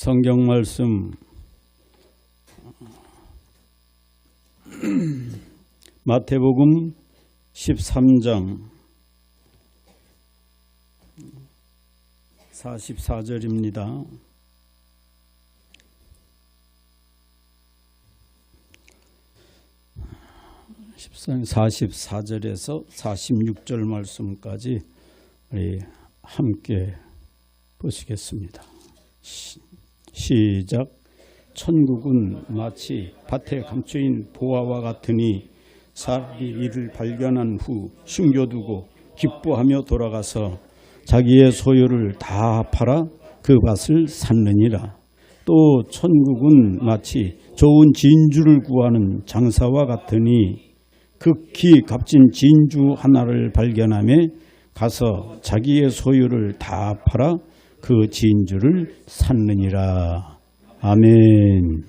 성경 말씀 마태복음 13장 44절입니다. 44절에서 46절 말씀까지 우리 함께 보시겠습니다. 시작. 천국은 마치 밭에 감춰인 보화와 같으니 사람이 이를 발견한 후 숨겨두고 기뻐하며 돌아가서 자기의 소유를 다 팔아 그 밭을 샀느니라. 또 천국은 마치 좋은 진주를 구하는 장사와 같으니 극히 값진 진주 하나를 발견하며 가서 자기의 소유를 다 팔아 그 진주를 샀느니라. 아멘.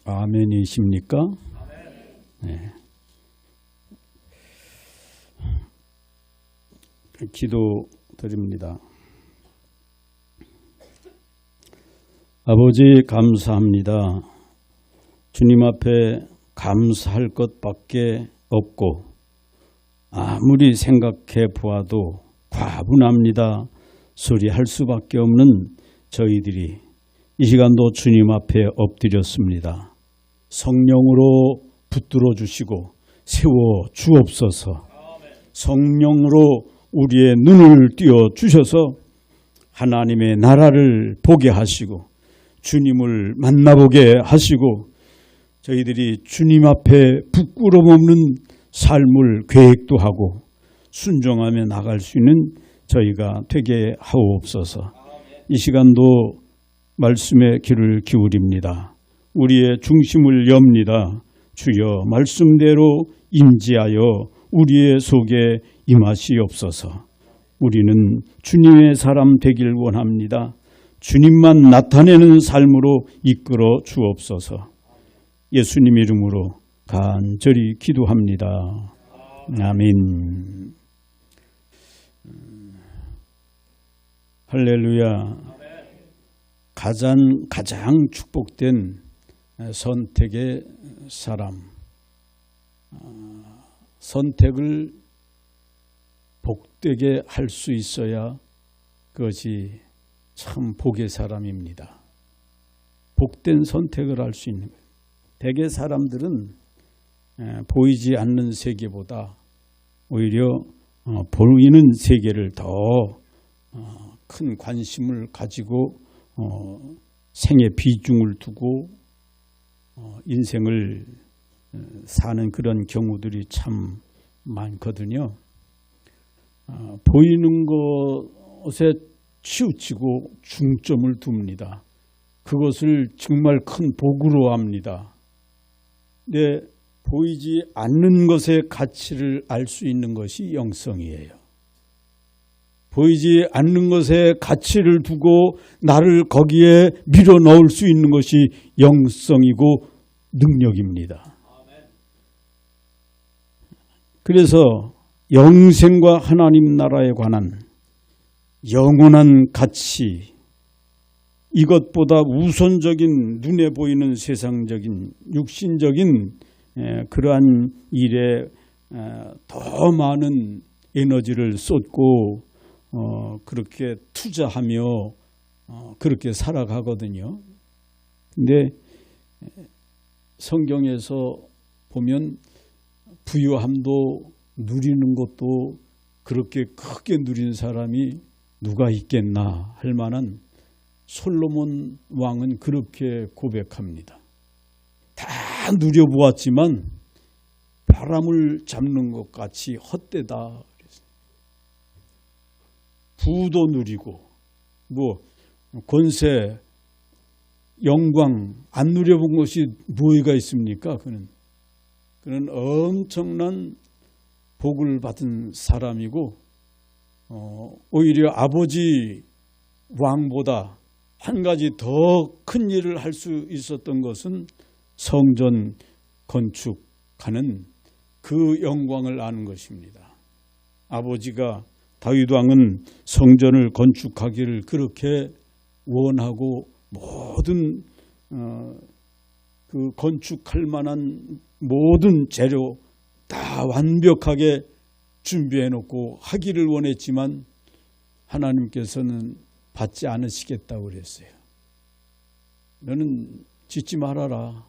아멘이십니까? 네. 기도 드립니다. 아버지 감사합니다. 주님 앞에 감사할 것밖에 없고 아무리 생각해 보아도 과분합니다. 소리할 수밖에 없는 저희들이 이 시간도 주님 앞에 엎드렸습니다. 성령으로 붙들어 주시고 세워 주옵소서. 성령으로 우리의 눈을 띄워 주셔서 하나님의 나라를 보게 하시고 주님을 만나보게 하시고 저희들이 주님 앞에 부끄러움 없는 삶을 계획도 하고 순종하며 나갈 수 있는 저희가 되게 하옵소서. 이 시간도 말씀의 귀를 기울입니다. 우리의 중심을 엽니다. 주여 말씀대로 임지하여 우리의 속에 임하시옵소서. 우리는 주님의 사람 되길 원합니다. 주님만 나타내는 삶으로 이끌어 주옵소서. 예수님 이름으로 간절히 기도합니다. 아멘. 할렐루야. 가장 축복된 선택의 사람. 선택을 복되게 할 수 있어야 그것이 참 복의 사람입니다. 복된 선택을 할 수 있는 거예요. 대개 사람들은 보이지 않는 세계보다 오히려 보이는 세계를 더 큰 관심을 가지고 생의 비중을 두고 인생을 사는 그런 경우들이 참 많거든요. 보이는 것에 치우치고 중점을 둡니다. 그것을 정말 큰 복으로 합니다. 근데 보이지 않는 것의 가치를 알 수 있는 것이 영성이에요. 보이지 않는 것에 가치를 두고 나를 거기에 밀어 넣을 수 있는 것이 영성이고 능력입니다. 그래서 영생과 하나님 나라에 관한 영원한 가치, 이것보다 우선적인 눈에 보이는 세상적인 육신적인 그러한 일에 더 많은 에너지를 쏟고 그렇게 투자하며 그렇게 살아가거든요. 근데 성경에서 보면 부유함도 누리는 것도 그렇게 크게 누린 사람이 누가 있겠나 할 만한 솔로몬 왕은 그렇게 고백합니다. 다 누려보았지만 바람을 잡는 것 같이 헛되다. 부도 누리고 권세, 영광 안 누려본 것이 뭐가 있습니까? 그는 엄청난 복을 받은 사람이고 오히려 아버지 왕보다 한 가지 더 큰 일을 할 수 있었던 것은 성전 건축하는 그 영광을 아는 것입니다. 아버지가 다윗 왕은 성전을 건축하기를 그렇게 원하고 모든 그 건축할 만한 모든 재료 다 완벽하게 준비해 놓고 하기를 원했지만 하나님께서는 받지 않으시겠다고 그랬어요. 너는 짓지 말아라.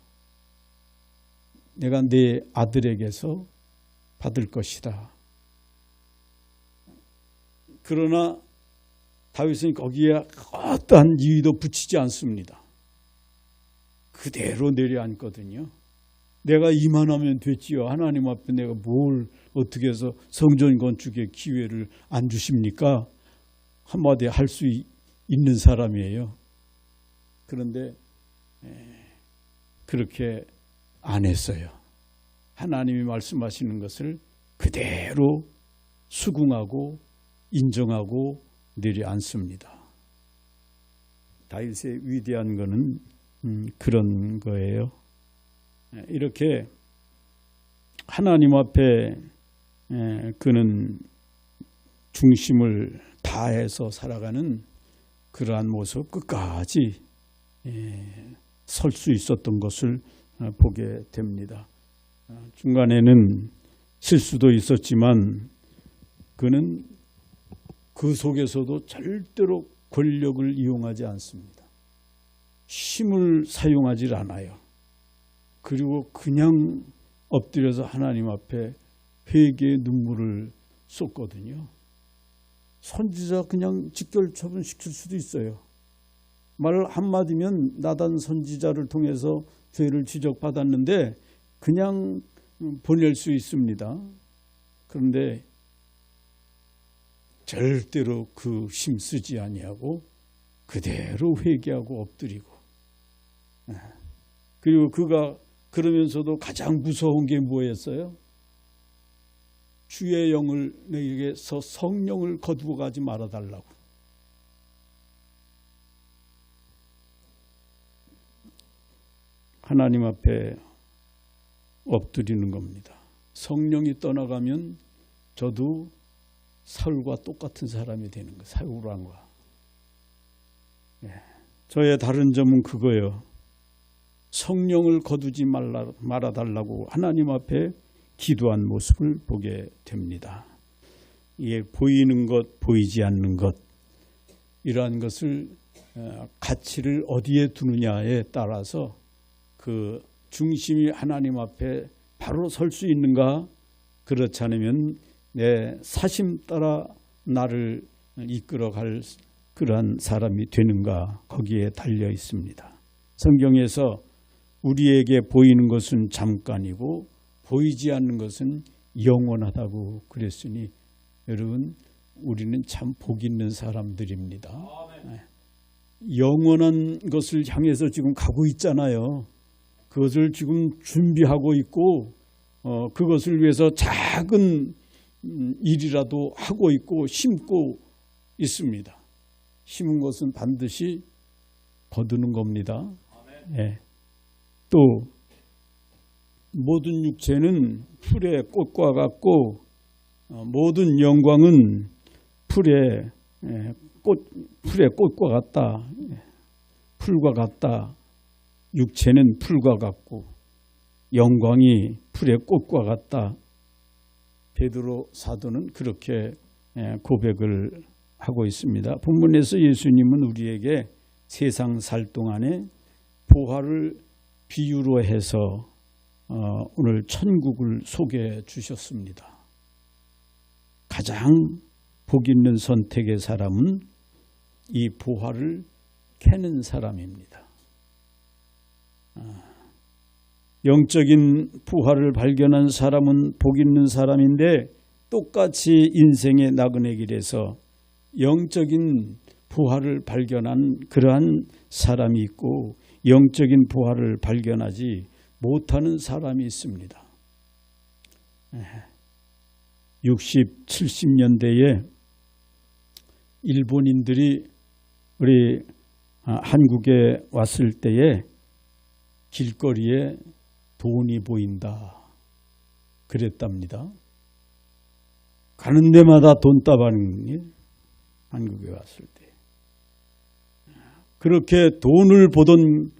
내가 네 아들에게서 받을 것이다. 그러나 다윗은 거기에 어떠한 이유도 붙이지 않습니다. 그대로 내려앉거든요. 내가 이만하면 됐지요. 하나님 앞에 내가 뭘 어떻게 해서 성전 건축의 기회를 안 주십니까? 한마디 할 수 있는 사람이에요. 그런데 그렇게 안 했어요. 하나님이 말씀하시는 것을 그대로 수긍하고 인정하고 내려앉습니다. 다윗의 위대한 것은 그런 거예요. 이렇게 하나님 앞에 그는 중심을 다해서 살아가는 그러한 모습 끝까지 설 수 있었던 것을 보게 됩니다. 중간에는 실수도 있었지만 그는 그 속에서도 절대로 권력을 이용하지 않습니다. 힘을 사용하지 않아요. 그리고 그냥 엎드려서 하나님 앞에 회개의 눈물을 쏟거든요. 선지자 그냥 직결 처분시킬 수도 있어요. 말 한마디면 나단 선지자를 통해서 죄를 지적받았는데 그냥 보낼 수 있습니다. 그런데 절대로 그 힘쓰지 아니하고 그대로 회개하고 엎드리고, 그리고 그가 그러면서도 가장 무서운 게 뭐였어요? 주의 영을 내게서 성령을 거두고 가지 말아달라고. 하나님 앞에 엎드리는 겁니다. 성령이 떠나가면 저도 사울과 똑같은 사람이 되는 거예요. 사울 왕과. 저의 다른 점은 그거예요. 성령을 거두지 말아달라고 하나님 앞에 기도한 모습을 보게 됩니다. 이게 보이는 것, 보이지 않는 것, 이러한 것을 가치를 어디에 두느냐에 따라서 그 중심이 하나님 앞에 바로 설 수 있는가, 그렇지 않으면 내 사심 따라 나를 이끌어갈 그러한 사람이 되는가, 거기에 달려 있습니다. 성경에서 우리에게 보이는 것은 잠깐이고 보이지 않는 것은 영원하다고 그랬으니 여러분, 우리는 참 복 있는 사람들입니다. 영원한 것을 향해서 지금 가고 있잖아요. 그것을 지금 준비하고 있고 그것을 위해서 작은 일이라도 하고 있고 심고 있습니다. 심은 것은 반드시 거두는 겁니다. 네. 또 모든 육체는 풀의 꽃과 같고 모든 영광은 풀의 꽃과 같다. 풀과 같다. 육체는 풀과 같고 영광이 풀의 꽃과 같다. 베드로 사도는 그렇게 고백을 하고 있습니다. 본문에서 예수님은 우리에게 세상 살 동안에 부활을 비유로 해서 오늘 천국을 소개해 주셨습니다. 가장 복 있는 선택의 사람은 이 부활을 캐는 사람입니다. 영적인 부활을 발견한 사람은 복 있는 사람인데 똑같이 인생의 나그네 길에서 영적인 부활을 발견한 그러한 사람이 있고 영적인 부활을 발견하지 못하는 사람이 있습니다. 60, 70년대에 일본인들이 우리 한국에 왔을 때에 길거리에 돈이 보인다 그랬답니다. 가는 데마다 돈 따바는 게 한국에 왔을 때. 그렇게 돈을 보던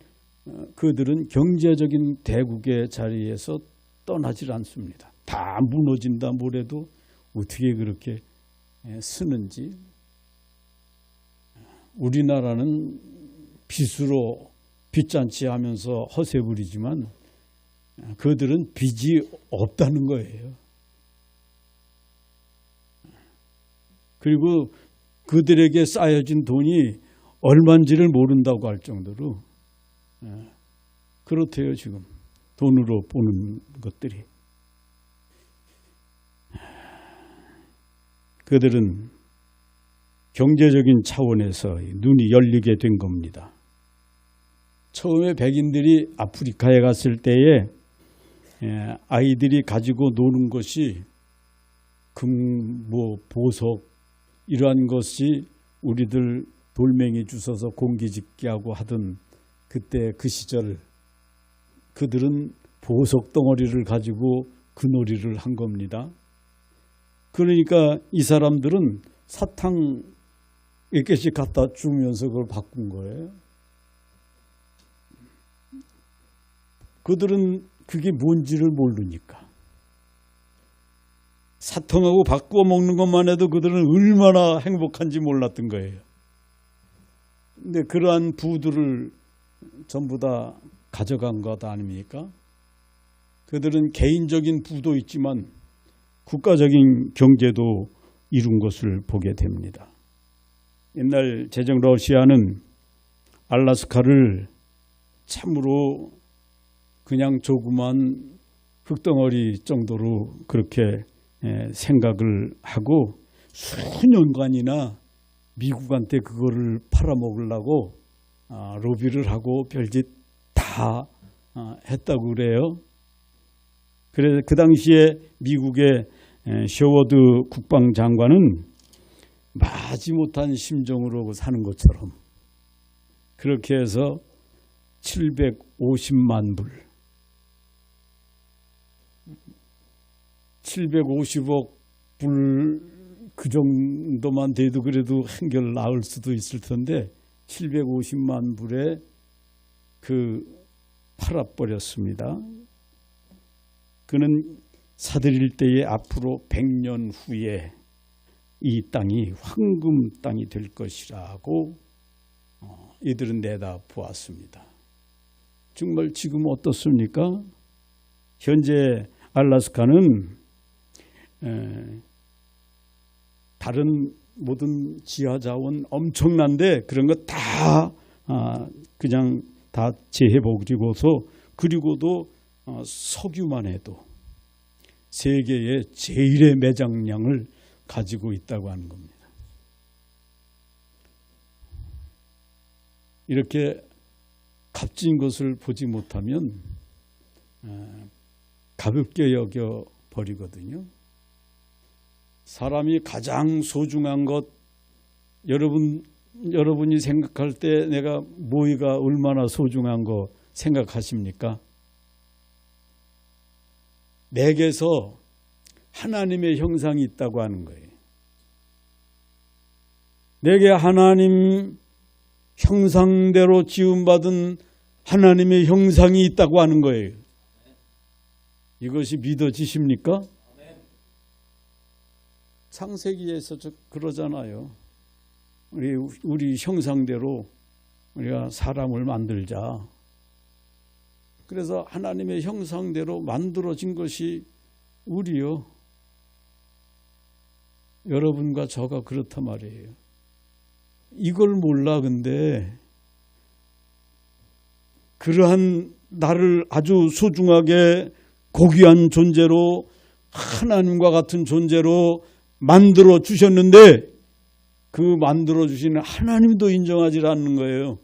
그들은 경제적인 대국의 자리에서 떠나질 않습니다. 다 무너진다 뭐래도 어떻게 그렇게 쓰는지. 우리나라는 빚으로 빚잔치 하면서 허세 부리지만 그들은 빚이 없다는 거예요. 그리고 그들에게 쌓여진 돈이 얼마인지를 모른다고 할 정도로 그렇대요. 지금 돈으로 보는 것들이. 그들은 경제적인 차원에서 눈이 열리게 된 겁니다. 처음에 백인들이 아프리카에 갔을 때에 아이들이 가지고 노는 것이 금, 보석 이러한 것이 우리들 돌멩이 주워서 공기짓기 하고 하던 그때 그 시절 그들은 보석 덩어리를 가지고 그 놀이를 한 겁니다. 그러니까 이 사람들은 사탕 몇 개씩 갖다 주면서 그걸 바꾼 거예요. 그들은 그게 뭔지를 모르니까. 사탕하고 바꾸어 먹는 것만 해도 그들은 얼마나 행복한지 몰랐던 거예요. 근데 그러한 부들을 전부 다 가져간 것 아닙니까? 그들은 개인적인 부도 있지만 국가적인 경제도 이룬 것을 보게 됩니다. 옛날 제정 러시아는 알라스카를 참으로 그냥 조그만 흙덩어리 정도로 그렇게 생각을 하고 수년간이나 미국한테 그거를 팔아먹으려고 로비를 하고 별짓 다 했다고 그래요. 그래서 그 당시에 미국의 셔워드 국방장관은 마지못한 심정으로 사는 것처럼 그렇게 해서 750만 불 750억 불 그 정도만 돼도 그래도 한결 나을 수도 있을 텐데 750만 불에 팔아버렸습니다. 그는 사들일 때에 앞으로 100년 후에 이 땅이 황금 땅이 될 것이라고 이들은 내다보았습니다. 정말 지금 어떻습니까? 현재 알라스카는 다른 모든 지하자원 엄청난데 그런 거 다 그냥 다 재해버리고서 그리고도 석유만 해도 세계의 제일의 매장량을 가지고 있다고 하는 겁니다. 이렇게 값진 것을 보지 못하면 가볍게 여겨버리거든요. 사람이 가장 소중한 것, 여러분이 생각할 때 내가 뭐가 얼마나 소중한 거 생각하십니까? 내게서 하나님의 형상이 있다고 하는 거예요. 내게 하나님 형상대로 지음받은 하나님의 형상이 있다고 하는 거예요. 이것이 믿어지십니까? 창세기에서 그러잖아요. 우리 형상대로 우리가 사람을 만들자. 그래서 하나님의 형상대로 만들어진 것이 우리요. 여러분과 저가 그렇단 말이에요. 이걸 몰라. 근데 그러한 나를 아주 소중하게 고귀한 존재로 하나님과 같은 존재로 만들어 주셨는데 그 만들어 주시는 하나님도 인정하지 않는 거예요.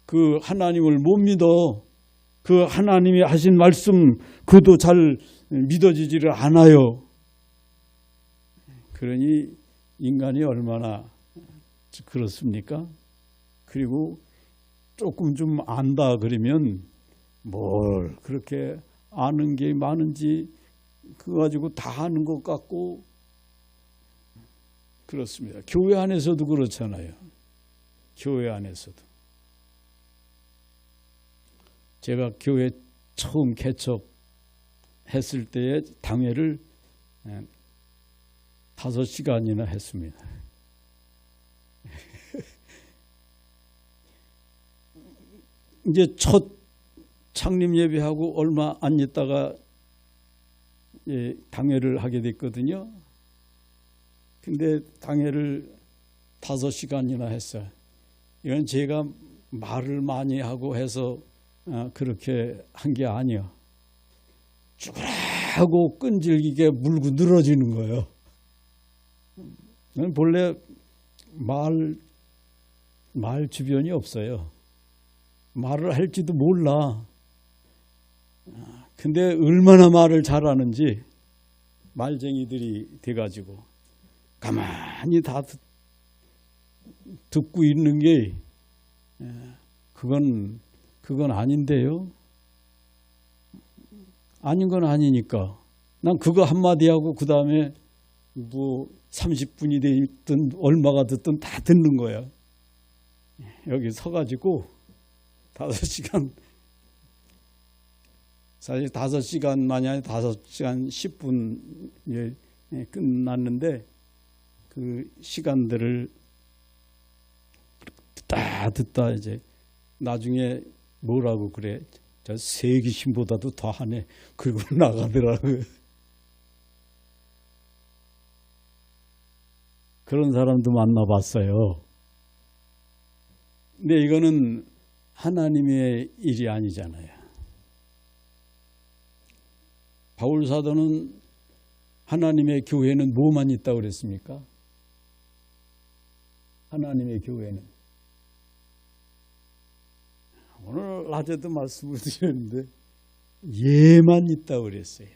그 하나님을 못 믿어. 그 하나님이 하신 말씀 그도 잘 믿어지지를 않아요. 그러니 인간이 얼마나 그렇습니까? 그리고 조금 좀 안다 그러면 뭘 그렇게 아는 게 많은지 그거 가지고 다 아는 것 같고 그렇습니다. 교회 안에서도 그렇잖아요. 교회 안에서도. 제가 교회 처음 개척했을 때에 당회를 5시간이나 했습니다. 이제 첫 창립 예배하고 얼마 안 있다가 당회를 하게 됐거든요. 근데 당회를 5시간이나 했어요. 이건 제가 말을 많이 하고 해서 그렇게 한 게 아니야. 쭈그라하고 끈질기게 물고 늘어지는 거예요. 본래 말 주변이 없어요. 말을 할지도 몰라. 근데 얼마나 말을 잘하는지 말쟁이들이 돼가지고 가만히 다 듣고 있는 게 그건 아닌데요. 아닌 건 아니니까 난 그거 한마디 하고 그 다음에 뭐 30분이 됐든 얼마가 됐든 다 듣는 거야. 여기 서가지고 5시간, 사실 5시간만이 아니라 5시간 10분 끝났는데 그 시간들을 듣다 이제 나중에 뭐라고 그래. 저 세기신보다도 더하네. 그리고 나가더라고요. 그런 사람도 만나봤어요. 근데 이거는 하나님의 일이 아니잖아요. 바울 사도는 하나님의 교회는 뭐만 있다고 그랬습니까? 하나님의 교회는. 오늘 낮에도 말씀을 드렸는데 예만 있다고 그랬어요.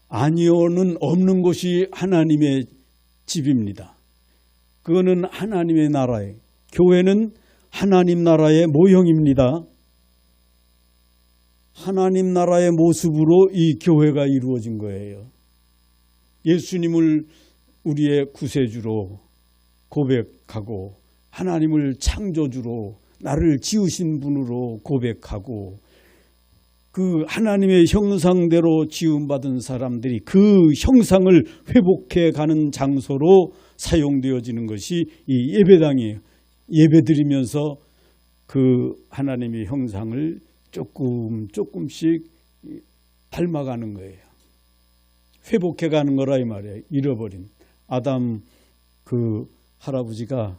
아니오는 없는 곳이 하나님의 집입니다. 그거는 하나님의 나라예요. 교회는 하나님 나라의 모형입니다. 하나님 나라의 모습으로 이 교회가 이루어진 거예요. 예수님을 우리의 구세주로 고백하고 하나님을 창조주로 나를 지으신 분으로 고백하고 그 하나님의 형상대로 지음받은 사람들이 그 형상을 회복해 가는 장소로 사용되어지는 것이 이 예배당이에요. 예배드리면서 그 하나님의 형상을 조금씩 닮아가는 거예요. 회복해 가는 거라 이 말이에요. 잃어버린 아담 그 할아버지가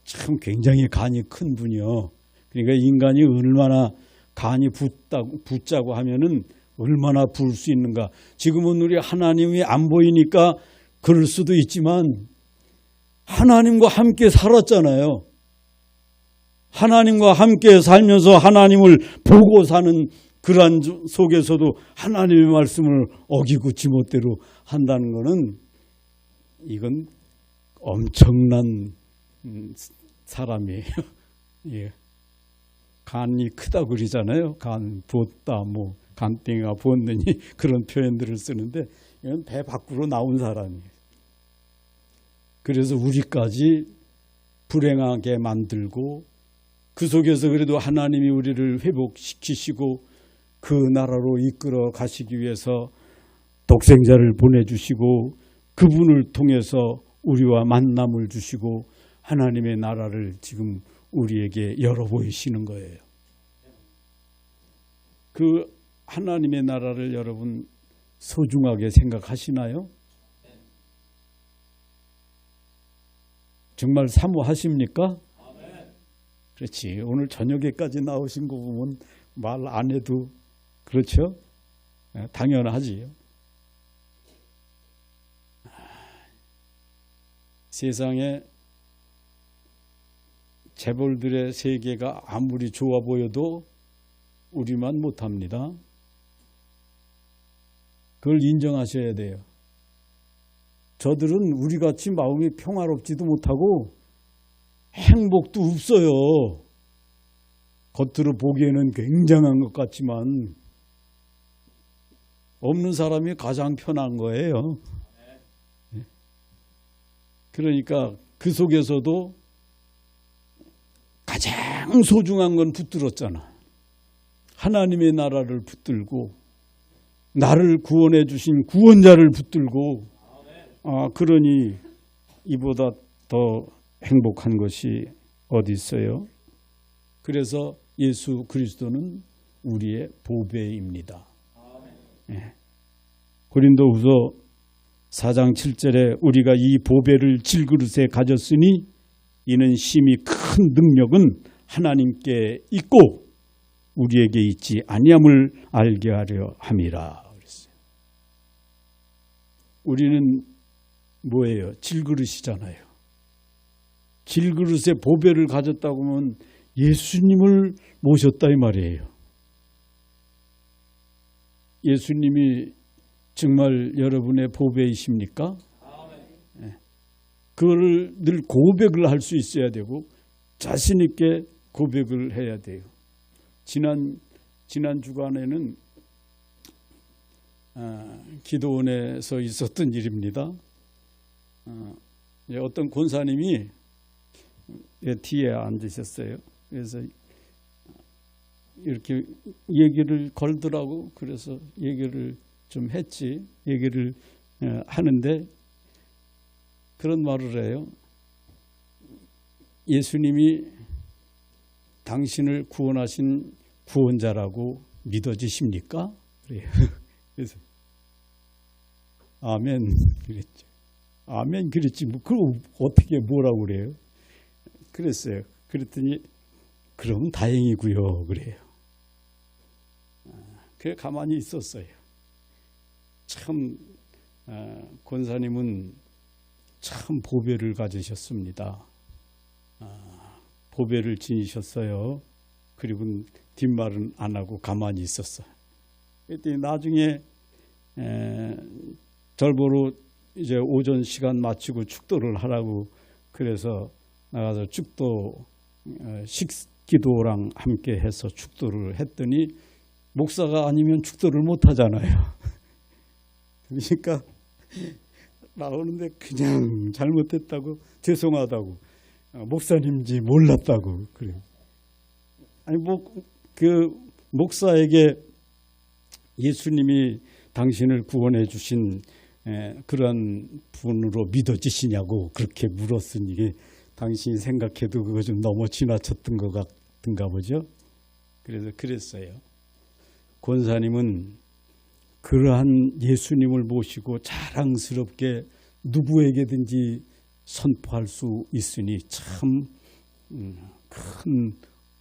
참 굉장히 간이 큰 분이요. 그러니까 인간이 얼마나 간이 붙자고 하면은 얼마나 부을 수 있는가. 지금은 우리 하나님이 안 보이니까 그럴 수도 있지만 하나님과 함께 살았잖아요. 하나님과 함께 살면서 하나님을 보고 사는 그러한 속에서도 하나님의 말씀을 어기고 지멋대로 한다는 것은 이건 엄청난 사람이에요. 예. 간이 크다 그러잖아요. 간 부었다, 뭐 간땡이가 부었느니 그런 표현들을 쓰는데 이건 배 밖으로 나온 사람이에요. 그래서 우리까지 불행하게 만들고 그 속에서 그래도 하나님이 우리를 회복시키시고 그 나라로 이끌어 가시기 위해서 독생자를 보내주시고 그분을 통해서 우리와 만남을 주시고 하나님의 나라를 지금 우리에게 열어 보이시는 거예요. 그 하나님의 나라를 여러분 소중하게 생각하시나요? 정말 사모하십니까? 그렇지. 오늘 저녁에까지 나오신 거 보면 말 안 해도 그렇죠? 당연하지요. 세상에 재벌들의 세계가 아무리 좋아 보여도 우리만 못합니다. 그걸 인정하셔야 돼요. 저들은 우리같이 마음이 평화롭지도 못하고 행복도 없어요. 겉으로 보기에는 굉장한 것 같지만 없는 사람이 가장 편한 거예요. 그러니까 그 속에서도 가장 소중한 건 붙들었잖아. 하나님의 나라를 붙들고 나를 구원해 주신 구원자를 붙들고 그러니 이보다 더 행복한 것이 어디 있어요? 그래서 예수 그리스도는 우리의 보배입니다. 예. 고린도후서 4장 7절에 우리가 이 보배를 질그릇에 가졌으니 이는 심히 큰 능력은 하나님께 있고 우리에게 있지 아니함을 알게 하려 함이라 그랬어요. 우리는 뭐예요? 질그릇이잖아요. 질그릇에 보배를 가졌다고 하면 예수님을 모셨다 이 말이에요. 예수님이 정말 여러분의 보배이십니까? 네. 그거를 늘 고백을 할 수 있어야 되고 자신 있게 고백을 해야 돼요. 지난 주간에는 기도원에서 있었던 일입니다. 어떤 권사님이 뒤에 앉으셨어요. 그래서 이렇게 얘기를 걸더라고. 그래서 얘기를 좀 했지. 얘기를 하는데 그런 말을 해요. 예수님이 당신을 구원하신 구원자라고 믿어지십니까? 그래요. 그래서 아멘 그랬죠. 아멘 그랬지. 뭐 그럼 어떻게 뭐라고 그래요? 그랬어요. 그랬더니 그럼 다행이고요. 그래요. 그래 가만히 있었어요. 참 권사님은 참 보배를 가지셨습니다. 보배를 지니셨어요. 그리고 뒷말은 안 하고 가만히 있었어요. 그랬더니 나중에 절보로 이제 오전 시간 마치고 축도를 하라고 그래서 나가서 축도 식기도랑 함께 해서 축도를 했더니 목사가 아니면 축도를 못 하잖아요. 그러니까 나오는데 그냥 잘못했다고 죄송하다고 목사님인지 몰랐다고 그래요. 아니 그 목사에게 예수님이 당신을 구원해 주신 그런 분으로 믿어지시냐고 그렇게 물었으니 당신이 생각해도 그거 좀 너무 지나쳤던 것 같은가 보죠. 그래서 그랬어요. 권사님은 그러한 예수님을 모시고 자랑스럽게 누구에게든지 선포할 수 있으니 참 큰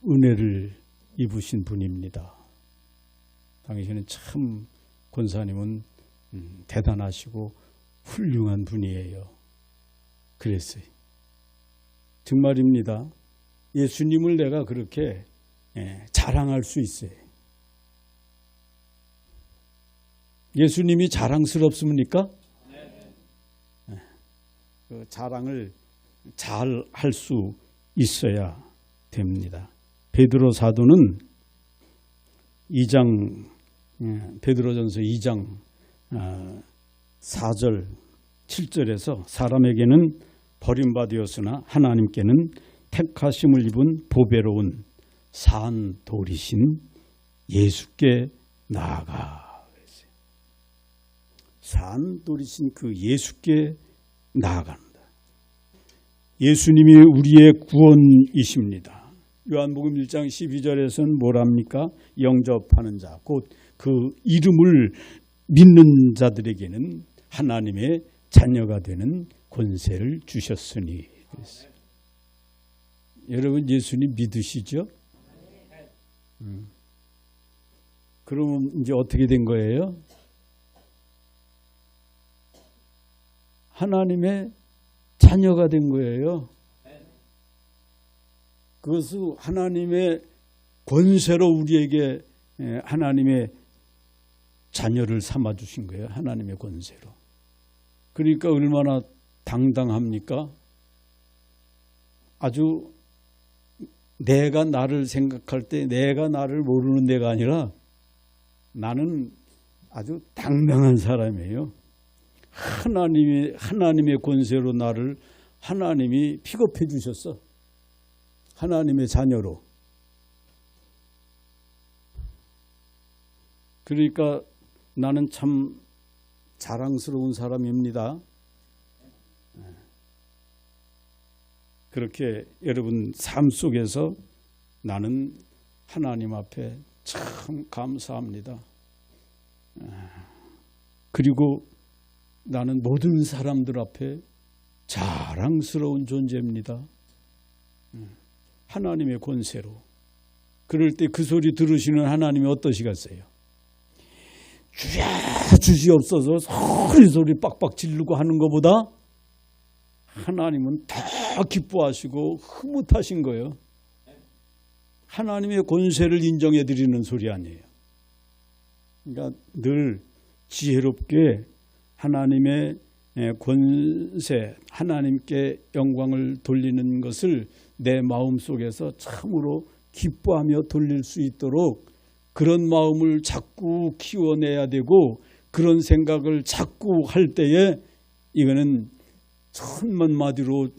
은혜를 입으신 분입니다. 당신은 참 권사님은 대단하시고 훌륭한 분이에요. 그랬어요. 정말입니다. 예수님을 내가 그렇게 자랑할 수 있어요. 예수님이 자랑스럽습니까? 네. 그 자랑을 잘 할 수 있어야 됩니다. 베드로 사도는 베드로전서 2장 4절 7절에서 사람에게는 버림받으었으나 하나님께는 택하심을 입은 보배로운 산 돌이신 예수께 나아가. 산 돌이신 그 예수께 나아간다. 예수님이 우리의 구원이십니다. 요한복음 1장 12절에서는 뭐랍니까? 영접하는 자, 곧 그 이름을 믿는 자들에게는 하나님의 자녀가 되는 권세를 주셨으니. 그랬어요. 여러분 예수님 믿으시죠? 그러면 이제 어떻게 된 거예요? 하나님의 자녀가 된 거예요. 그것은 하나님의 권세로 우리에게 하나님의 자녀를 삼아 주신 거예요. 하나님의 권세로. 그러니까 얼마나 당당합니까? 아주 내가 나를 생각할 때 내가 나를 모르는 내가 아니라 나는 아주 당당한 사람이에요. 하나님의 권세로 나를 하나님이 픽업해 주셨어. 하나님의 자녀로. 그러니까 나는 참 자랑스러운 사람입니다. 그렇게 여러분 삶 속에서 나는 하나님 앞에 참 감사합니다. 그리고 나는 모든 사람들 앞에 자랑스러운 존재입니다. 하나님의 권세로. 그럴 때 그 소리 들으시는 하나님이 어떠시겠어요? 주시옵소서 소리 빡빡 지르고 하는 것보다 하나님은 다 기뻐하시고 흐뭇하신 거예요. 하나님의 권세를 인정해 드리는 소리 아니에요. 그러니까 늘 지혜롭게 하나님의 권세, 하나님께 영광을 돌리는 것을 내 마음속에서 참으로 기뻐하며 돌릴 수 있도록 그런 마음을 자꾸 키워내야 되고 그런 생각을 자꾸 할 때에 이거는 천만마디로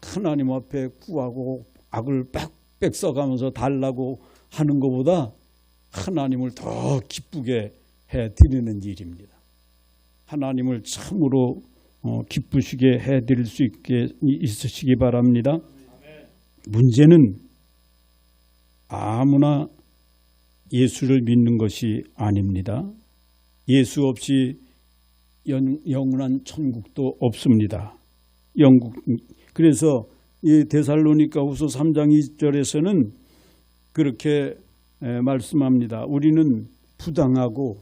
하나님 앞에 구하고 악을 빽빽 써가면서 달라고 하는 것보다 하나님을 더 기쁘게 해드리는 일입니다. 하나님을 참으로 기쁘시게 해드릴 수 있으시기 바랍니다. 문제는 아무나 예수를 믿는 것이 아닙니다. 예수 없이 영원한 천국도 없습니다. 그래서 이 데살로니가후서 3장 2절에서는 그렇게 말씀합니다. 우리는 부당하고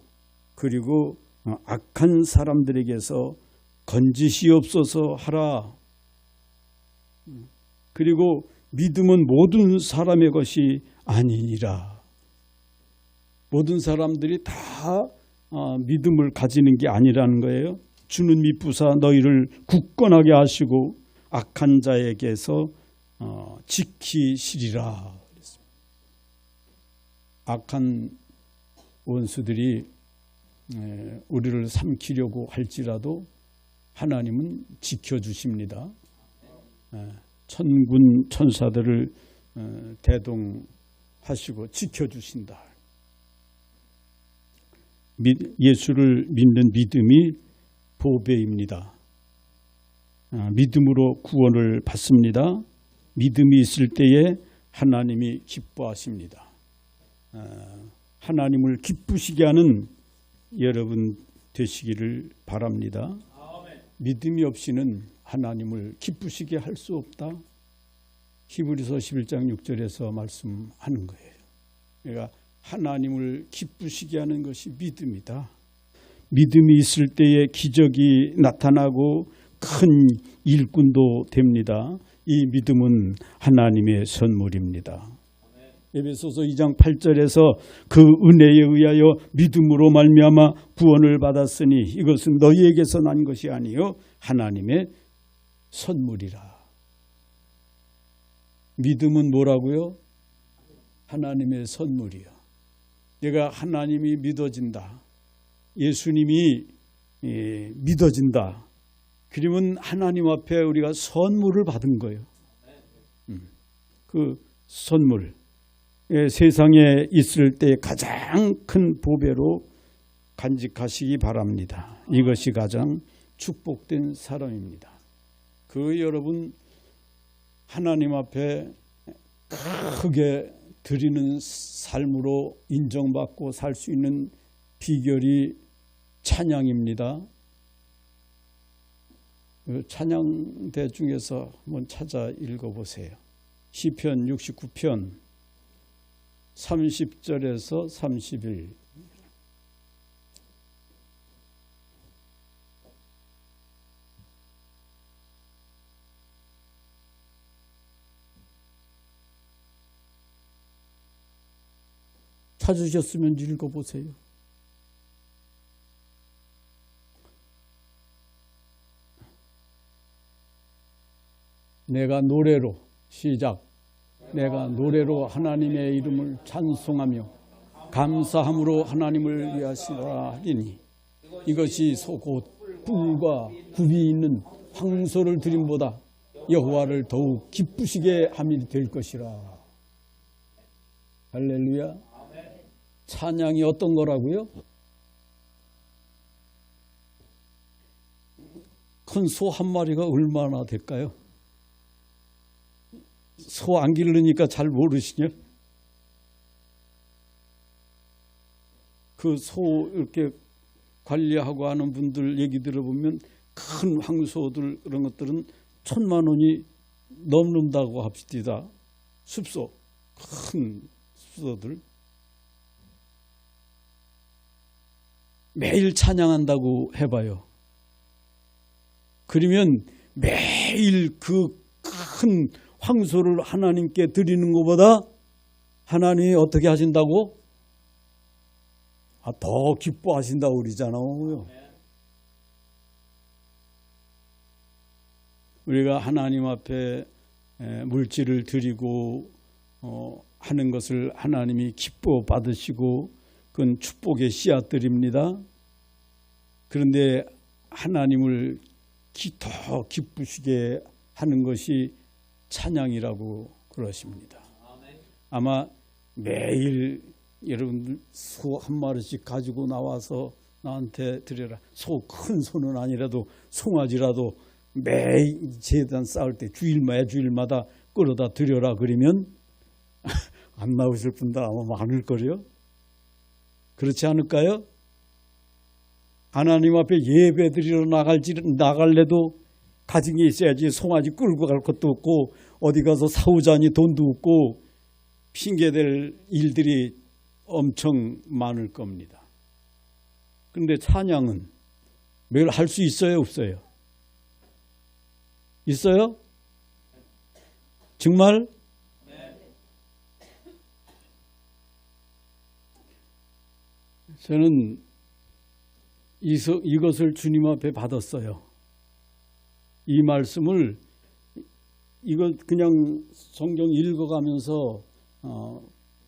그리고 악한 사람들에게서 건지시옵소서 하라. 그리고 믿음은 모든 사람의 것이 아니니라. 모든 사람들이 다 믿음을 가지는 게 아니라는 거예요. 주는 미쁘사 너희를 굳건하게 하시고 악한 자에게서 지키시리라. 악한 원수들이 우리를 삼키려고 할지라도 하나님은 지켜주십니다. 천군 천사들을 대동하시고 지켜주신다. 예수를 믿는 믿음이 보배입니다. 믿음으로 구원을 받습니다. 믿음이 있을 때에 하나님이 기뻐하십니다. 하나님을 기쁘시게 하는 여러분 되시기를 바랍니다. 믿음이 없이는 하나님을 기쁘시게 할 수 없다. 히브리서 11장 6절에서 말씀하는 거예요. 그러니까 하나님을 기쁘시게 하는 것이 믿음이다. 믿음이 있을 때에 기적이 나타나고 큰 일꾼도 됩니다. 이 믿음은 하나님의 선물입니다. 에베소서 2장 8절에서 그 은혜에 의하여 믿음으로 말미암아 구원을 받았으니 이것은 너희에게서 난 것이 아니요 하나님의 선물이라. 믿음은 뭐라고요? 하나님의 선물이요. 내가 하나님이 믿어진다. 예수님이 믿어진다. 그러면 하나님 앞에 우리가 선물을 받은 거예요. 그 선물. 세상에 있을 때 가장 큰 보배로 간직하시기 바랍니다. 이것이 가장 축복된 사람입니다. 그 여러분 하나님 앞에 크게 드리는 삶으로 인정받고 살 수 있는 비결이 찬양입니다. 찬양대 중에서 한번 찾아 읽어보세요. 시편 69편 30절에서 31. 찾으셨으면 읽어보세요. 내가 노래로 시작. 내가 노래로 하나님의 이름을 찬송하며 감사함으로 하나님을 위하시라 하리니 이것이 곧 뿔과 굽이 있는 황소를 드림보다 여호와를 더욱 기쁘시게 함이 될 것이라. 할렐루야. 찬양이 어떤 거라고요? 큰 소 한 마리가 얼마나 될까요? 소 안 기르니까 잘 모르시냐? 그 소 이렇게 관리하고 하는 분들 얘기 들어보면 큰 황소들 그런 것들은 1,000만 원이 넘는다고 합시다. 숲소, 큰 숲소들. 매일 찬양한다고 해봐요. 그러면 매일 그 큰 황소를 하나님께 드리는 것보다 하나님이 어떻게 하신다고? 더 기뻐하신다고 그러잖아요. 우리가 하나님 앞에 물질을 드리고 하는 것을 하나님이 기뻐 받으시고 그건 축복의 씨앗들입니다. 그런데 하나님을 더 기쁘시게 하는 것이 찬양이라고 그러십니다. 아마 매일 여러분들 소 한 마리씩 가지고 나와서 나한테 드려라. 큰 소는 아니라도 송아지라도 매일 제단 쌓을 때 주일마다 끌어다 드려라 그러면 안 나오실 분도 아마 많을 거예요. 그렇지 않을까요? 하나님 앞에 예배 드리러 나갈래도 가진 게 있어야지. 송아지 끌고 갈 것도 없고 어디 가서 사오자니 돈도 없고 핑계댈 일들이 엄청 많을 겁니다. 그런데 찬양은 매일 할 수 있어요, 없어요? 있어요? 정말? 저는 이것을 주님 앞에 받았어요. 이 말씀을 이거 그냥 성경 읽어가면서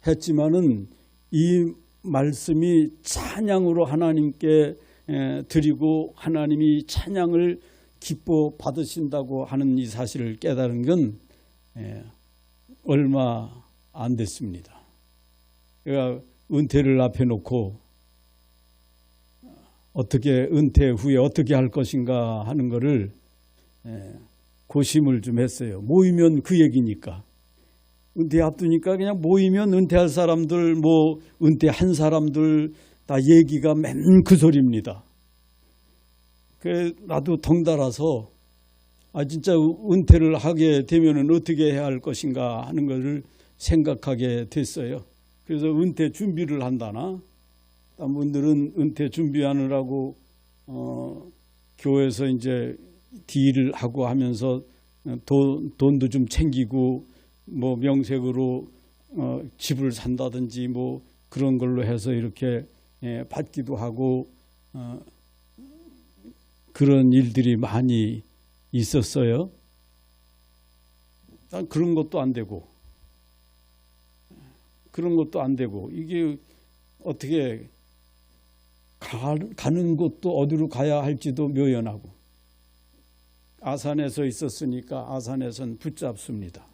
했지만은 이 말씀이 찬양으로 하나님께 드리고 하나님이 찬양을 기뻐 받으신다고 하는 이 사실을 깨달은 건 얼마 안 됐습니다. 제가 은퇴를 앞에 놓고 어떻게 은퇴 후에 어떻게 할 것인가 하는 거를 고심을 좀 했어요. 모이면 그 얘기니까. 은퇴 앞두니까 그냥 모이면 은퇴할 사람들, 은퇴한 사람들 다 얘기가 맨 그 소리입니다. 그래 나도 덩달아서 진짜 은퇴를 하게 되면은 어떻게 해야 할 것인가 하는 것을 생각하게 됐어요. 그래서 은퇴 준비를 한다나, 딴 분들은 은퇴 준비하느라고 교회에서 이제 딜을 하고 하면서 돈도 좀 챙기고 명색으로 집을 산다든지 그런 걸로 해서 이렇게 받기도 하고 그런 일들이 많이 있었어요. 그런 것도 안 되고 이게 어떻게 가는 곳도 어디로 가야 할지도 묘연하고 아산에서 있었으니까 아산에선 붙잡습니다.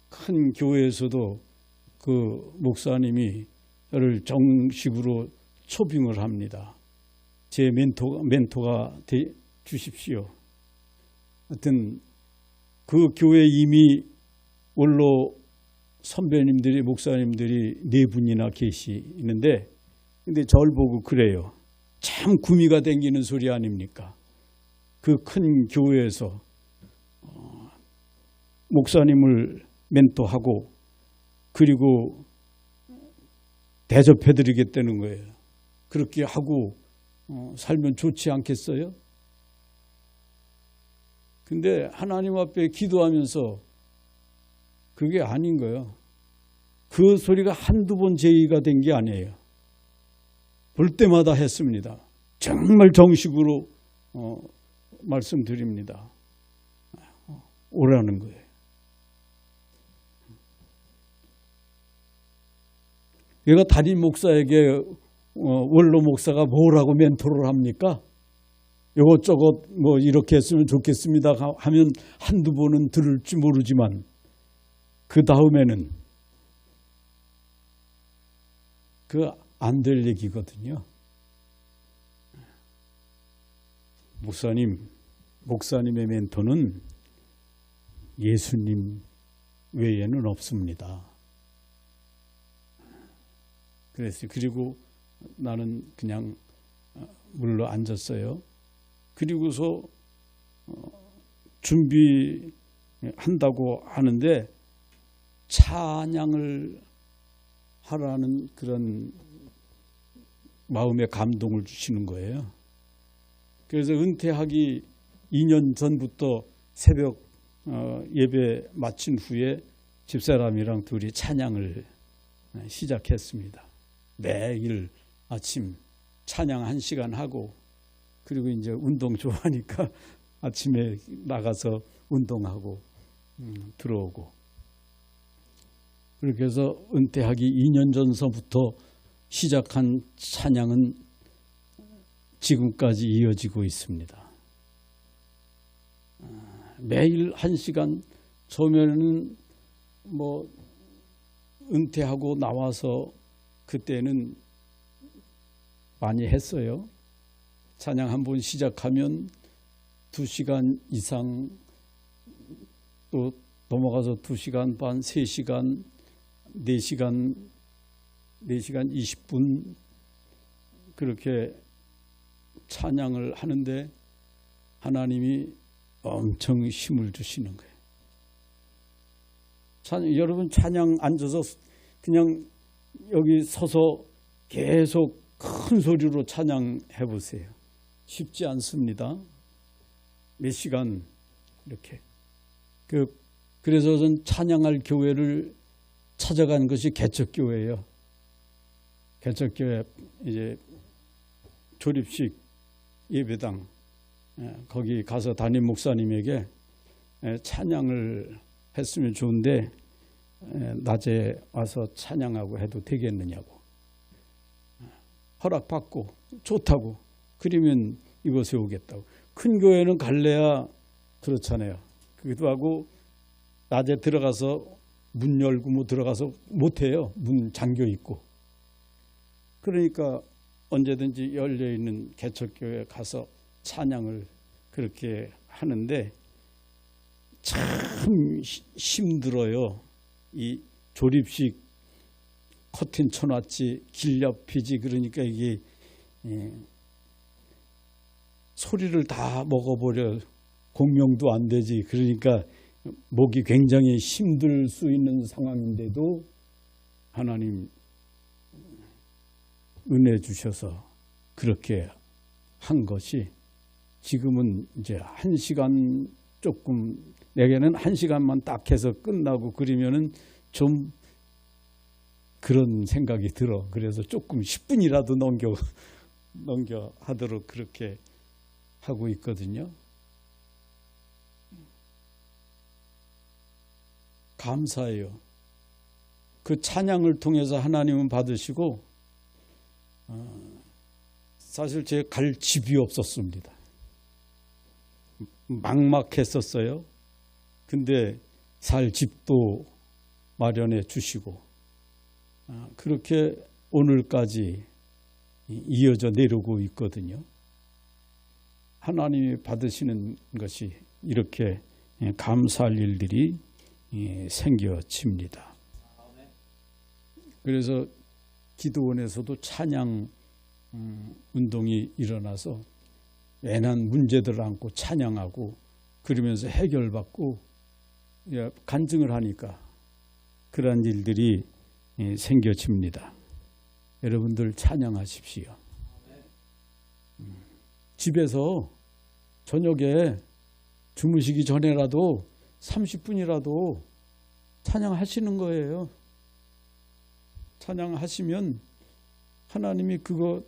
큰 교회에서도 그 목사님이 저를 정식으로 초빙을 합니다. 제 멘토가 돼 주십시오. 하여튼 그 교회 이미 원로 선배님들이 목사님들이 4분이나 계시는데 근데 저를 보고 그래요. 참 구미가 댕기는 소리 아닙니까? 그 큰 교회에서 목사님을 멘토하고 그리고 대접해드리겠다는 거예요. 그렇게 하고 살면 좋지 않겠어요? 근데 하나님 앞에 기도하면서 그게 아닌 거예요. 그 소리가 한두 번 제의가 된 게 아니에요. 볼 때마다 했습니다. 정말 정식으로 말씀드립니다. 오라는 거예요. 얘가 담임 목사에게 원로 목사가 뭐라고 멘토를 합니까? 이것저것 뭐 이렇게 했으면 좋겠습니다 하면 한두 번은 들을지 모르지만 그 다음에는 그 안 될 얘기거든요. 목사님의 멘토는 예수님 외에는 없습니다. 그리고 나는 그냥 물러 앉았어요. 그리고서 준비한다고 하는데 찬양을 하라는 그런 마음의 감동을 주시는 거예요. 그래서 은퇴하기 2년 전부터 새벽 예배 마친 후에 집사람이랑 둘이 찬양을 시작했습니다. 매일 아침 찬양 1시간 하고, 그리고 이제 운동 좋아하니까 아침에 나가서 운동하고 들어오고, 그렇게 해서 은퇴하기 2년 전서부터 시작한 찬양은 지금까지 이어지고 있습니다. 매일 1시간, 처음에는 뭐 은퇴하고 나와서 그때는 많이 했어요. 찬양 한 번 시작하면 2시간 이상, 또 넘어가서 2시간 반, 3시간, 4시간 20분 그렇게 찬양을 하는데 하나님이 엄청 힘을 주시는 거예요. 여러분 찬양 앉아서 그냥 여기 서서 계속 큰 소리로 찬양해 보세요. 쉽지 않습니다. 몇 시간 이렇게. 그래서 전 찬양할 교회를 찾아간 것이 개척교회예요. 개척교회 이제 조립식 예배당, 거기 가서 담임 목사님에게 찬양을 했으면 좋은데 낮에 와서 찬양하고 해도 되겠느냐고 허락받고 좋다고, 그러면 이곳에 오겠다고. 큰 교회는 갈래야 그렇잖아요. 그기도 하고 낮에 들어가서 문 열고 뭐 들어가서 못해요. 문 잠겨 있고. 그러니까 언제든지 열려있는 개척교회 가서 찬양을 그렇게 하는데 참 힘들어요. 이 조립식 커튼 쳐놨지 길 옆이지, 그러니까 이게 소리를 다 먹어버려. 공명도 안 되지. 그러니까 목이 굉장히 힘들 수 있는 상황인데도 하나님 은혜 주셔서 그렇게 한 것이 지금은 이제 1시간 조금, 내게는 1시간만 딱 해서 끝나고 그러면은 좀 그런 생각이 들어. 그래서 조금 10분이라도 넘겨 하도록 그렇게 하고 있거든요. 감사해요. 그 찬양을 통해서 하나님은 받으시고, 사실 제가 갈 집이 없었습니다. 막막했었어요. 근데 살 집도 마련해 주시고, 그렇게 오늘까지 이어져 내려오고 있거든요. 하나님이 받으시는 것이 이렇게 감사할 일들이 생겨집니다. 그래서 기도원에서도 찬양 운동이 일어나서 애난 문제들을 안고 찬양하고 그러면서 해결받고 간증을 하니까 그러한 일들이 생겨집니다. 여러분들 찬양하십시오. 집에서 저녁에 주무시기 전에라도 30분이라도 찬양하시는 거예요. 찬양하시면 하나님이 그거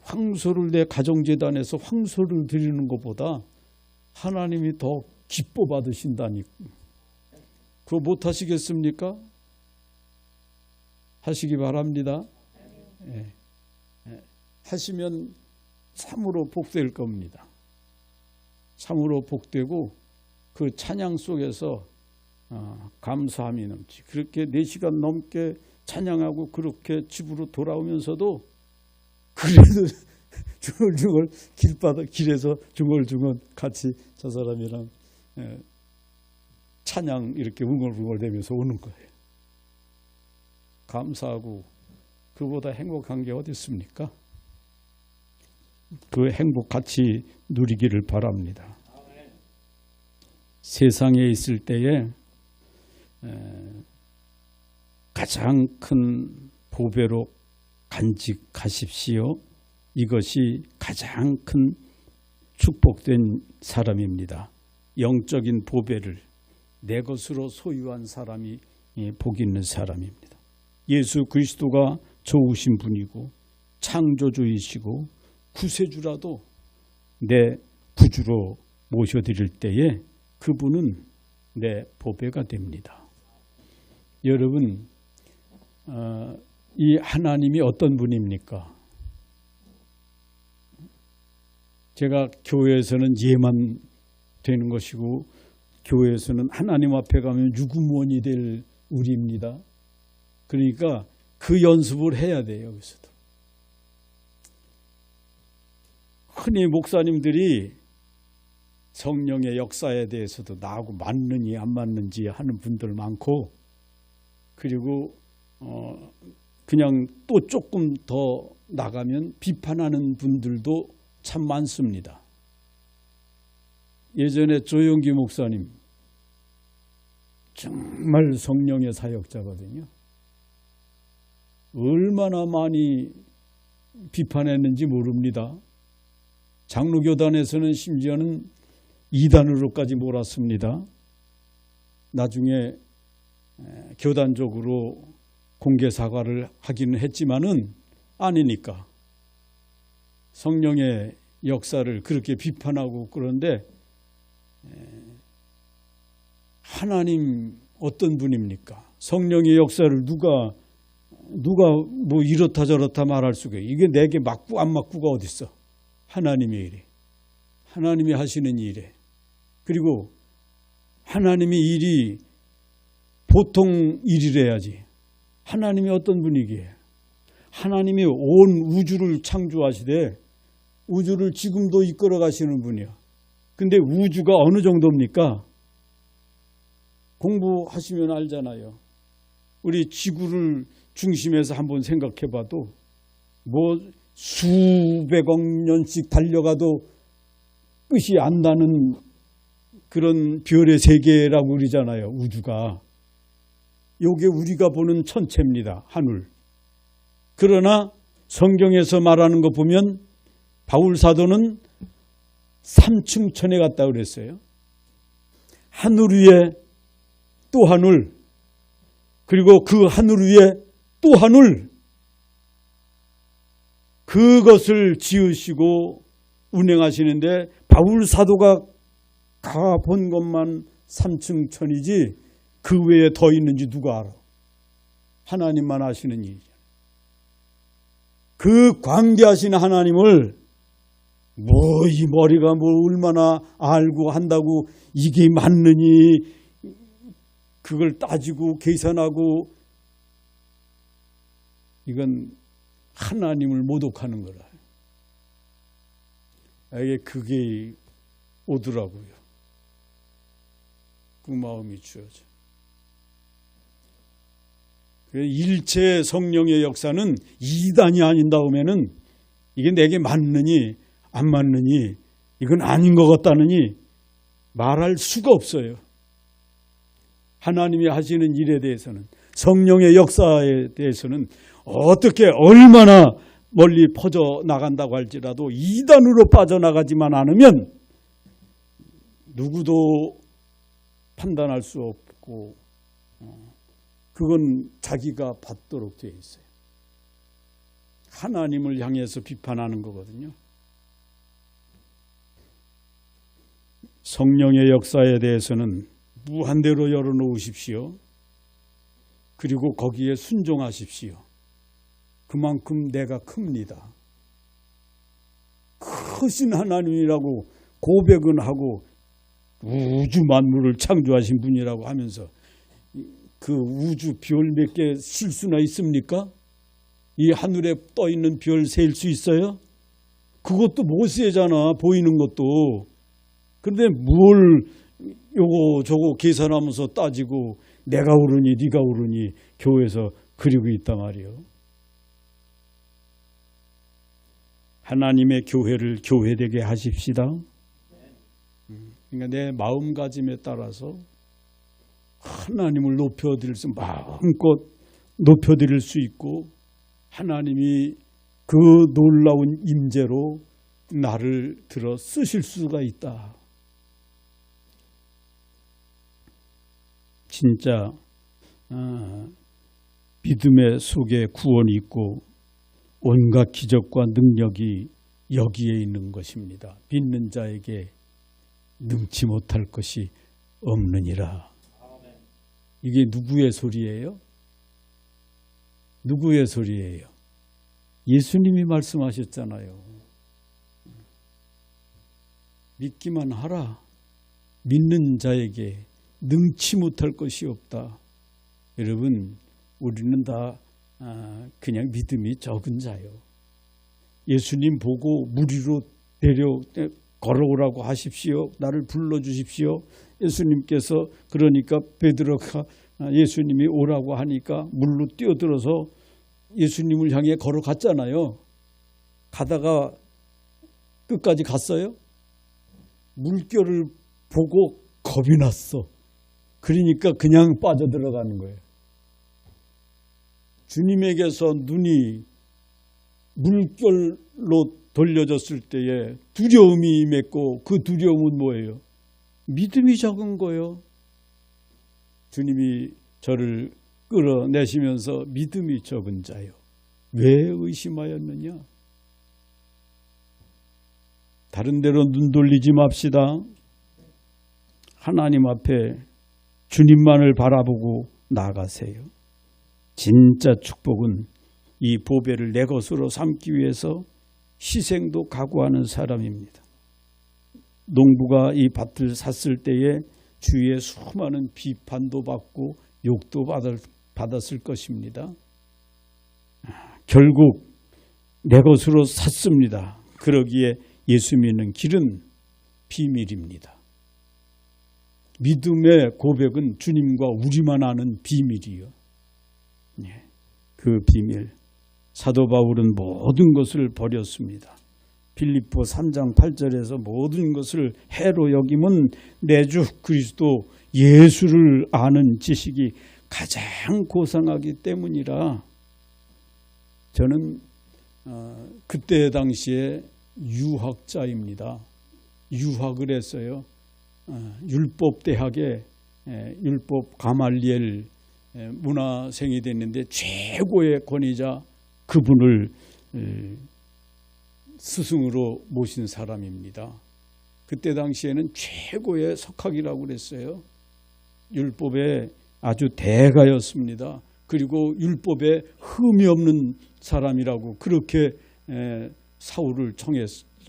황소를 내 가정재단에서 황소를 드리는 것보다 하나님이 더 기뻐 받으신다니까. 그거 못 하시겠습니까? 하시기 바랍니다. 하시면 참으로 복될 겁니다. 참으로 복되고 그 찬양 속에서 감사함이 넘치. 그렇게 4시간 넘게 찬양하고 그렇게 집으로 돌아오면서도 그래도 중얼중얼 길에서 중얼중얼 같이 저 사람이랑 찬양 이렇게 웅얼웅얼 대면서 오는 거예요. 감사하고 그보다 행복한 게 어디 있습니까? 그 행복 같이 누리기를 바랍니다. 세상에 있을 때에 가장 큰 보배로 간직하십시오. 이것이 가장 큰 축복된 사람입니다. 영적인 보배를 내 것으로 소유한 사람이 복 있는 사람입니다. 예수 그리스도가 좋으신 분이고 창조주이시고 구세주라도 내 부주로 모셔드릴 때에 그분은 내 보배가 됩니다. 여러분, 이 하나님이 어떤 분입니까? 제가 교회에서는 예만 되는 것이고 교회에서는 하나님 앞에 가면 유구무원이 될 우리입니다. 그러니까 그 연습을 해야 돼요. 여기서도. 흔히 목사님들이 성령의 역사에 대해서도 나하고 맞느니 안 맞는지 하는 분들 많고, 그리고 그냥 또 조금 더 나가면 비판하는 분들도 참 많습니다. 예전에 조영기 목사님 정말 성령의 사역자거든요. 얼마나 많이 비판했는지 모릅니다. 장로교단에서는 심지어는 이단으로까지 몰았습니다. 나중에 교단적으로 공개 사과를 하기는 했지만은 아니니까 성령의 역사를 그렇게 비판하고 그런데 하나님 어떤 분입니까? 성령의 역사를 누가 뭐 이렇다 저렇다 말할 수가 있어요. 이게 내게 맞고 안 맞고가 어디 있어? 하나님의 일이. 하나님이 하시는 일에. 그리고 하나님의 일이 보통 일이래야지. 하나님이 어떤 분이기에? 하나님이 온 우주를 창조하시되 우주를 지금도 이끌어 가시는 분이야. 근데 우주가 어느 정도입니까? 공부하시면 알잖아요. 우리 지구를 중심에서 한번 생각해 봐도 뭐 수백억 년씩 달려가도 끝이 안 나는 그런 별의 세계라고 그러잖아요. 우주가. 요게 우리가 보는 천체입니다. 하늘. 그러나 성경에서 말하는 거 보면 바울 사도는 삼층천에 갔다 그랬어요. 하늘 위에 또 하늘, 그리고 그 하늘 위에 또 하늘, 그것을 지으시고 운행하시는데 바울 사도가 가본 것만 삼층천이지 그 외에 더 있는지 누가 알아? 하나님만 아시는 일이죠. 그 광대하신 하나님을 뭐 이 머리가 뭐 얼마나 알고 한다고 이게 맞느니 그걸 따지고 계산하고, 이건 하나님을 모독하는 거라. 이게 그게 오더라고요. 그 마음이 주어져. 일체 성령의 역사는 이단이 아닌다면은 이게 내게 맞느니 안 맞느니 이건 아닌 것 같다느니 말할 수가 없어요. 하나님이 하시는 일에 대해서는, 성령의 역사에 대해서는 어떻게 얼마나 멀리 퍼져나간다고 할지라도 이단으로 빠져나가지만 않으면 누구도 판단할 수 없고 그건 자기가 받도록 되어 있어요. 하나님을 향해서 비판하는 거거든요. 성령의 역사에 대해서는 무한대로 열어놓으십시오. 그리고 거기에 순종하십시오. 그만큼 내가 큽니다. 크신 하나님이라고 고백은 하고 우주 만물을 창조하신 분이라고 하면서 그 우주 별 몇 개 실 수나 있습니까? 이 하늘에 떠 있는 별 셀 수 있어요? 그것도 못 세잖아, 보이는 것도. 그런데 뭘 요거 저거 계산하면서 따지고 내가 오르니 네가 오르니 교회에서 그리고 있단 말이에요. 하나님의 교회를 교회되게 하십시다. 그러니까 내 마음가짐에 따라서 하나님을 높여드릴 수, 마음껏 높여드릴 수 있고 하나님이 그 놀라운 임재로 나를 들어 쓰실 수가 있다. 진짜 믿음의 속에 구원이 있고 온갖 기적과 능력이 여기에 있는 것입니다. 믿는 자에게 능치 못할 것이 없느니라. 이게 누구의 소리예요? 누구의 소리예요? 예수님이 말씀하셨잖아요. 믿기만 하라. 믿는 자에게 능치 못할 것이 없다. 여러분, 우리는 다 그냥 믿음이 적은 자요. 예수님 보고 무리로 걸어오라고 하십시오. 나를 불러주십시오. 예수님께서 그러니까 베드로가 예수님이 오라고 하니까 물로 뛰어들어서 예수님을 향해 걸어갔잖아요. 가다가 끝까지 갔어요. 물결을 보고 겁이 났어. 그러니까 그냥 빠져들어가는 거예요. 주님에게서 눈이 물결로 돌려졌을 때에 두려움이 임했고 그 두려움은 뭐예요? 믿음이 적은 거예요. 주님이 저를 끌어내시면서 믿음이 적은 자요. 왜 의심하였느냐? 다른 데로 눈 돌리지 맙시다. 하나님 앞에 주님만을 바라보고 나아가세요. 진짜 축복은 이 보배를 내 것으로 삼기 위해서 희생도 각오하는 사람입니다. 농부가 이 밭을 샀을 때에 주위에 수많은 비판도 받고 욕도 받았을 것입니다. 결국 내 것으로 샀습니다. 그러기에 예수 믿는 길은 비밀입니다. 믿음의 고백은 주님과 우리만 아는 비밀이요. 그 비밀. 사도 바울은 모든 것을 버렸습니다. 빌립보 3장 8절에서 모든 것을 해로 여김은 내 주 그리스도 예수를 아는 지식이 가장 고상하기 때문이라. 저는 그때 당시에 유학자입니다. 유학을 했어요. 율법대학에 율법 가말리엘 문화생이 됐는데 최고의 권위자 그분을 스승으로 모신 사람입니다. 그때 당시에는 최고의 석학이라고 그랬어요. 율법의 아주 대가였습니다. 그리고 율법에 흠이 없는 사람이라고 그렇게 사울을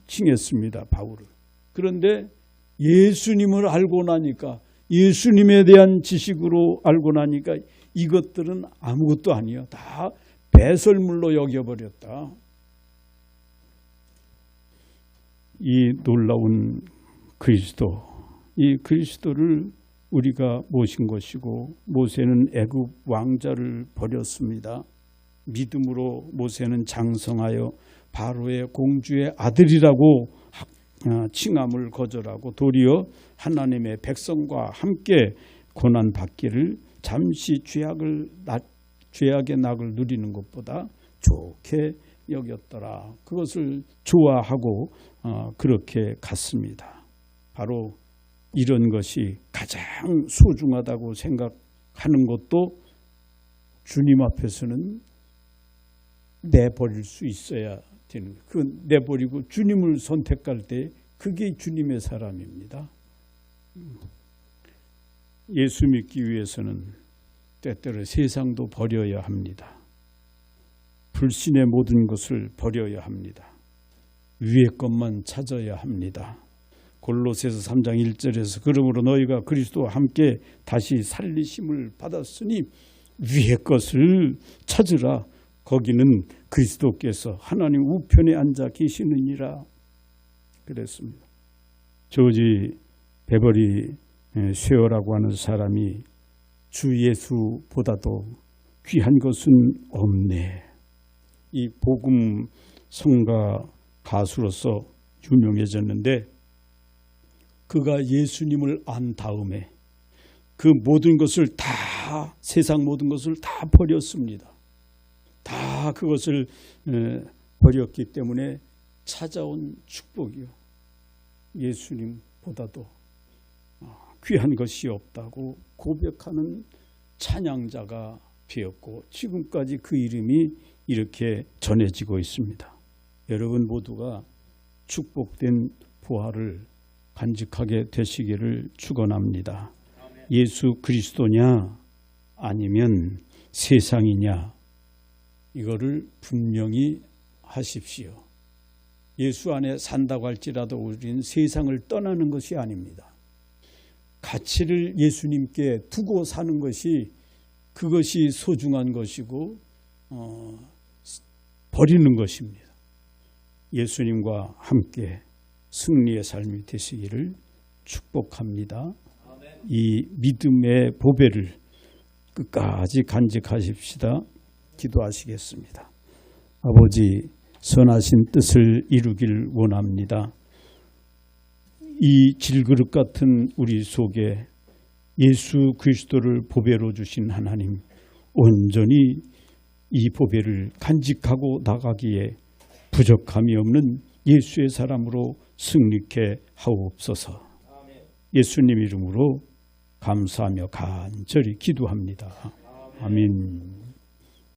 칭했습니다. 바울을. 그런데 예수님을 알고 나니까, 예수님에 대한 지식으로 알고 나니까 이것들은 아무것도 아니에요. 다 배설물로 여겨버렸다. 이 놀라운 그리스도, 이 그리스도를 우리가 모신 것이고, 모세는 애굽 왕자를 버렸습니다. 믿음으로 모세는 장성하여 바로의 공주의 아들이라고 칭함을 거절하고 도리어 하나님의 백성과 함께 고난받기를 잠시 죄악의 낙을 누리는 것보다 좋게 여겼더라. 그것을 좋아하고 그렇게 갔습니다. 바로 이런 것이 가장 소중하다고 생각하는 것도 주님 앞에서는 내버릴 수 있어야 되는 거예요. 그 내버리고 주님을 선택할 때 그게 주님의 사람입니다. 예수 믿기 위해서는 때때로 세상도 버려야 합니다. 불신의 모든 것을 버려야 합니다. 위의 것만 찾아야 합니다. 골로새서 3장 1절에서 그러므로 너희가 그리스도와 함께 다시 살리심을 받았으니 위의 것을 찾으라. 거기는 그리스도께서 하나님 우편에 앉아 계시느니라 그랬습니다. 조지 베버리 쉐어라고 하는 사람이 주 예수보다도 귀한 것은 없네. 이 복음 성가 가수로서 유명해졌는데 그가 예수님을 안 다음에 그 모든 것을 다 세상 모든 것을 다 버렸습니다. 다 그것을 버렸기 때문에 찾아온 축복이요. 예수님보다도 귀한 것이 없다고 고백하는 찬양자가 되었고 지금까지 그 이름이 이렇게 전해지고 있습니다. 여러분 모두가 축복된 부활을 간직하게 되시기를 축원합니다. 예수 그리스도냐 아니면 세상이냐 이거를 분명히 하십시오. 예수 안에 산다고 할지라도 우리는 세상을 떠나는 것이 아닙니다. 가치를 예수님께 두고 사는 것이 그것이 소중한 것이고 버리는 것입니다. 예수님과 함께 승리의 삶이 되시기를 축복합니다. 이 믿음의 보배를 끝까지 간직하십시다. 기도하시겠습니다. 아버지 선하신 뜻을 이루길 원합니다. 이 질그릇 같은 우리 속에 예수 그리스도를 보배로 주신 하나님 온전히 이 보배를 간직하고 나가기에 부족함이 없는 예수의 사람으로 승리케 하옵소서. 예수님 이름으로 감사하며 간절히 기도합니다. 아멘.